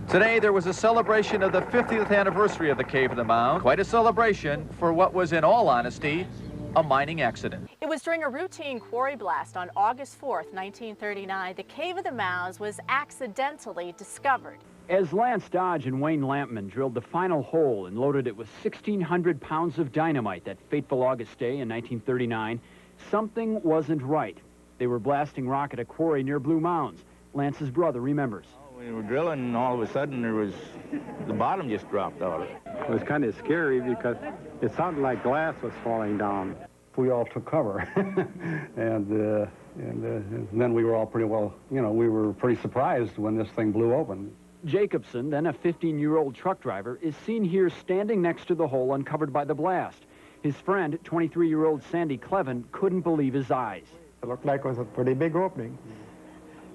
Today, there was a celebration of the 50th anniversary of the Cave of the Mounds. Quite a celebration for what was, in all honesty, a mining accident. It was during a routine quarry blast on August 4th, 1939. The Cave of the Mounds was accidentally discovered. As Lance Dodge and Wayne Lampman drilled the final hole and loaded it with 1,600 pounds of dynamite that fateful August day in 1939, something wasn't right. They were blasting rock at a quarry near Blue Mounds. Lance's brother remembers. We were drilling, and all of a sudden the bottom just dropped out. It was kind of scary because it sounded like glass was falling down. We all took cover, and then we were all pretty well, we were pretty surprised when this thing blew open. Jacobson, then a 15-year-old truck driver, is seen here standing next to the hole uncovered by the blast. His friend, 23-year-old Sandy Clevin, couldn't believe his eyes. It looked like it was a pretty big opening,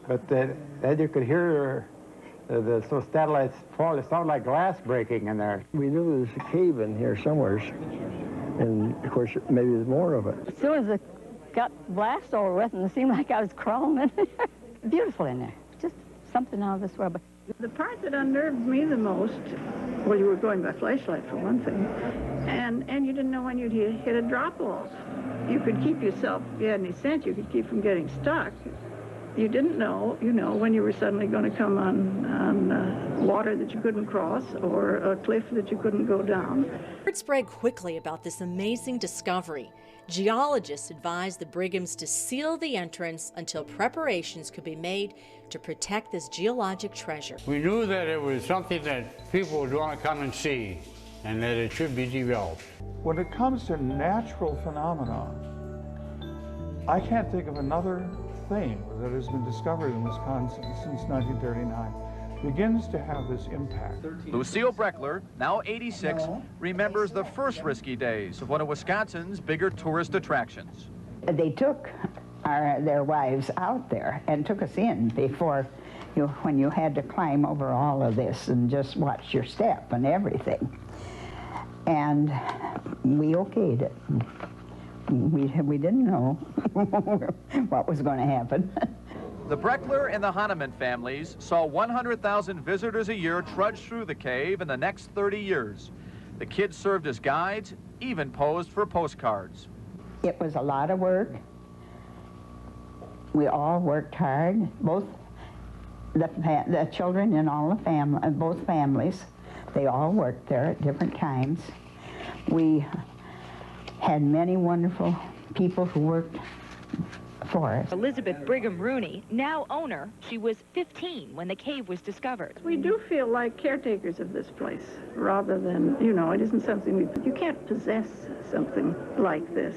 but then you could hear the satellites fall. It sounded like glass breaking in there. We knew there was a cave in here somewhere, and of course maybe there's more of it. As soon as it got blasted over with, and it seemed like I was crawling in there. Beautiful in there, just something out of this world. The part that unnerved me the most, well, you were going by flashlight for one thing, and you didn't know when you'd hit a drop off. You could keep yourself, if you had any sense, you could keep from getting stuck. You didn't know, when you were suddenly going to come on water that you couldn't cross or a cliff that you couldn't go down. Word spread quickly about this amazing discovery. Geologists advised the Brighams to seal the entrance until preparations could be made to protect this geologic treasure. We knew that it was something that people would want to come and see, and that it should be developed. When it comes to natural phenomena, I can't think of another thing that has been discovered in Wisconsin since 1939 begins to have this impact. Lucille Breckler, now 86, remembers the first risky days of one of Wisconsin's bigger tourist attractions. They took their wives out there and took us in before, when you had to climb over all of this and just watch your step and everything. And we okayed it. We didn't know what was going to happen. The Breckler and the Hahnemann families saw 100,000 visitors a year trudge through the cave in the next 30 years. The kids served as guides, even posed for postcards. It was a lot of work. We all worked hard, both the children and all the family, both families. They all worked there at different times. We had many wonderful people who worked for us. Elizabeth Brigham Rooney, now owner, she was 15 when the cave was discovered. We do feel like caretakers of this place, rather than, it isn't something you can't possess something like this.